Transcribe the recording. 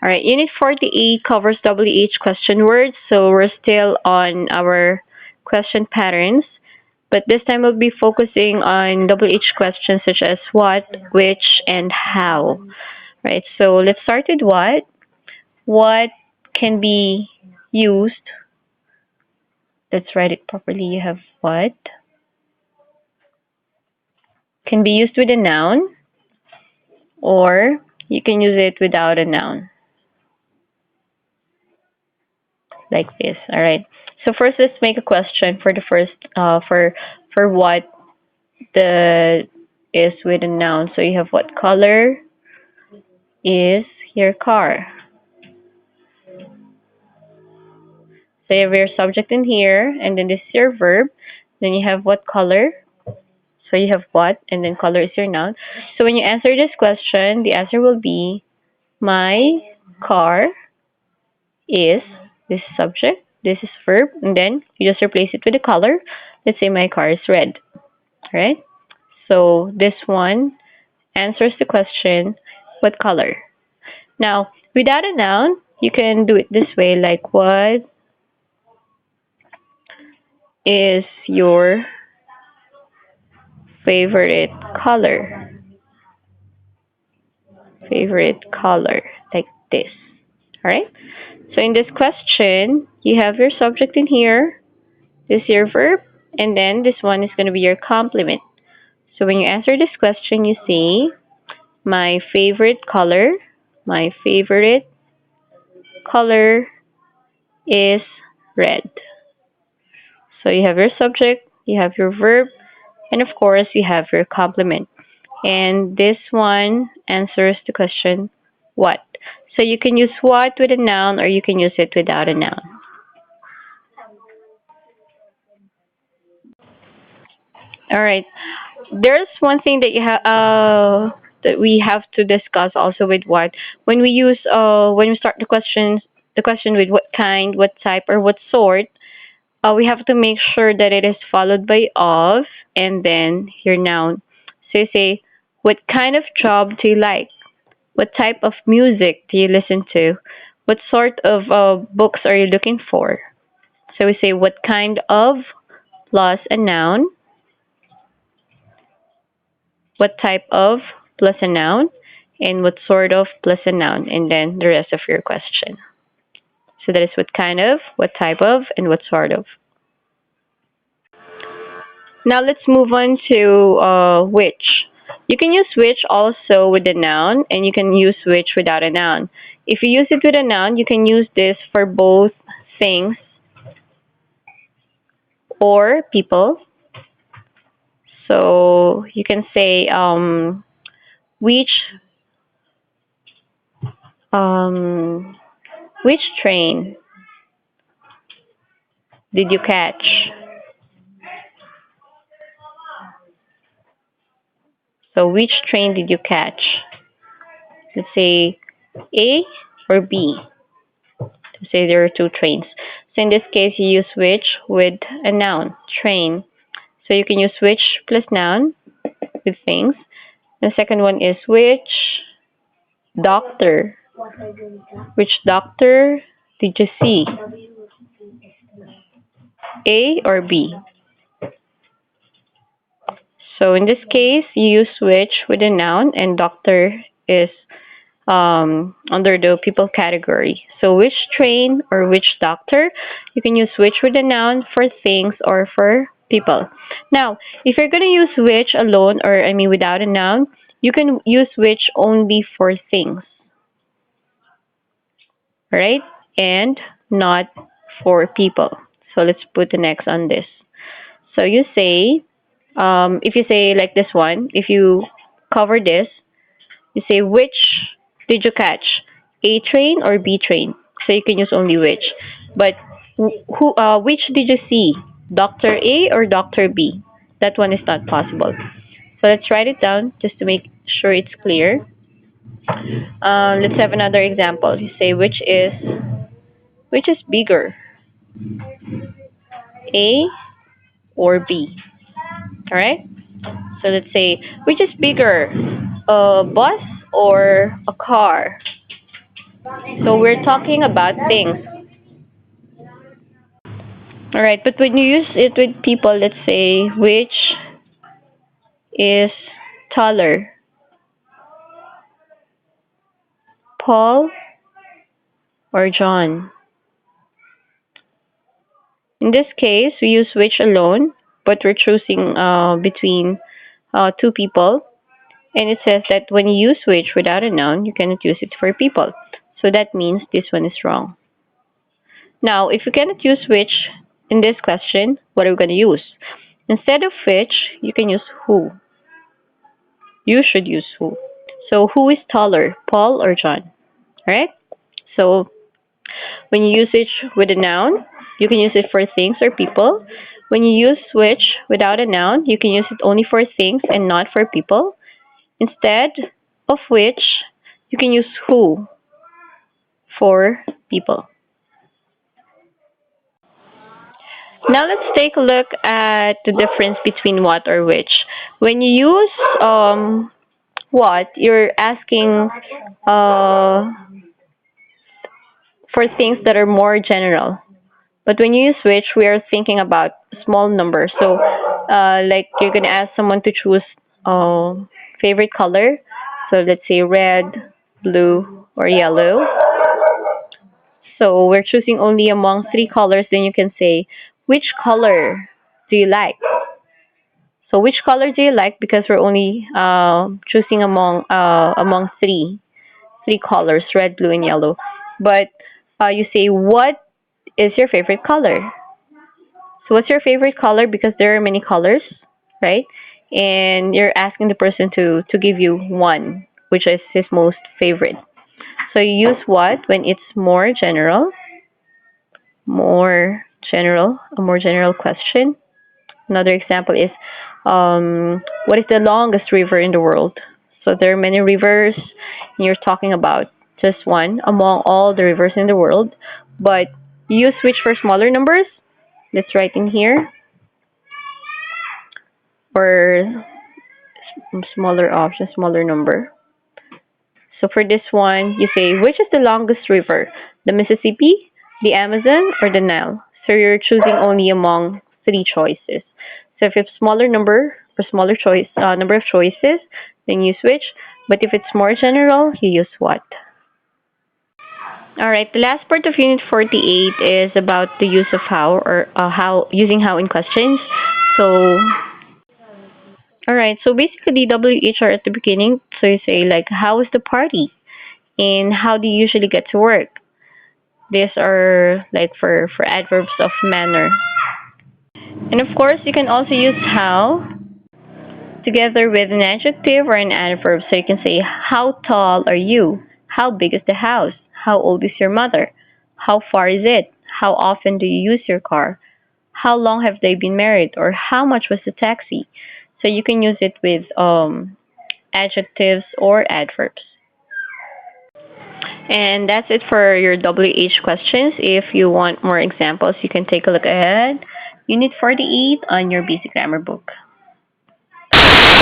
All right, Unit 48 covers WH question words, so we're still on our question patterns, but this time we'll be focusing on WH questions such as what, which, and how. Right, so let's start with what. What can be used? Let's write it properly. You have what. Can be used with a noun, or you can use it without a noun. Like this. All right. So first, let's make a question for the first for what the is with a noun. So you have what color is your car. So you have your subject in here, and then this is your verb. Then you have what color. So you have what, and then color is your noun. So when you answer this question, the answer will be my car is this is subject, this is verb, and then you just replace it with the color. Let's say my car is red. Right? So this one answers the question, what color? Now, without a noun, you can do it this way, like what is your favorite color? Favorite color, like this. Alright? So in this question, you have your subject in here, this is your verb, and then this one is going to be your complement. So when you answer this question, you say, my favorite color, my favorite color is red. So you have your subject, you have your verb, and of course you have your complement. And this one answers the question, what? So you can use what with a noun or you can use it without a noun. All right. There's one thing that that we have to discuss also with what when we use when we start the question with what kind, what type, or what sort. We have to make sure that it is followed by of and then your noun. So you say, what kind of job do you like? What type of music do you listen to? What sort of books are you looking for? So we say, what kind of plus a noun, what type of plus a noun, and what sort of plus a noun, and then the rest of your question. So that is what kind of, what type of, and what sort of. Now let's move on to which. You can use which also with a noun, and you can use which without a noun. If you use it with a noun, you can use this for both things or people. So you can say which um, which train did you catch? So which train did you catch? Let's say A or B. To say there are two trains. So in this case, you use which with a noun, train. So you can use which plus noun with things. The second one is which doctor. Which doctor did you see? A or B? So in this case, you use which with a noun, and doctor is under the people category. So which train or which doctor, you can use which with a noun for things or for people. Now, if you're going to use which alone, or I mean without a noun, you can use which only for things, right? And not for people. So let's put an X on this. So you say, if you say like this one, if you cover this, you say which did you catch, A train or B train? So you can use only which. But which did you see, Doctor A or Doctor B? That one is not possible. So let's write it down just to make sure it's clear. Let's have another example. You say which is bigger, A or B? All right. So let's say which is bigger, a bus or a car? So we're talking about things. Alright, but when you use it with people, let's say, which is taller, Paul or John? In this case, we use which alone, but we're choosing between two people. And it says that when you use which without a noun, you cannot use it for people. So that means this one is wrong. Now, if you cannot use which in this question, what are we going to use? Instead of which, you can use who. You should use who. So who is taller, Paul or John? Alright? So when you use it with a noun, you can use it for things or people. When you use which without a noun, you can use it only for things and not for people. Instead of which, you can use who for people. Now let's take a look at the difference between what or which. When you use what, you're asking for things that are more general. But when you use which, we are thinking about small numbers. So, like you're gonna ask someone to choose favorite color. So let's say red, blue, or yellow. So we're choosing only among three colors. Then you can say, which color do you like? So which color do you like? Because we're only choosing among three colors, red, blue, and yellow. But you say, what is your favorite color? So what's your favorite color? Because there are many colors, right? And you're asking the person to give you one, which is his most favorite. So you use what when it's more general, a more general question. Another example is, what is the longest river in the world? So there are many rivers, and you're talking about just one among all the rivers in the world. But you switch for smaller numbers. Let's write in here. Or smaller option, smaller number. So for this one, you say, which is the longest river? The Mississippi, the Amazon, or the Nile? So you're choosing only among three choices. So if you have smaller number or smaller choice number of choices, then you switch. But if it's more general, you use what? All right. The last part of Unit 48 is about the use of how or how using how in questions. So all right. So basically, WHR at the beginning. So you say like, how was the party? And how do you usually get to work? These are like for adverbs of manner. And of course, you can also use how together with an adjective or an adverb. So you can say, how tall are you? How big is the house? How old is your mother? How far is it? How often do you use your car? How long have they been married? Or how much was the taxi? So you can use it with adjectives or adverbs. And that's it for your WH questions. If you want more examples, you can take a look at Unit 48 on your basic grammar book.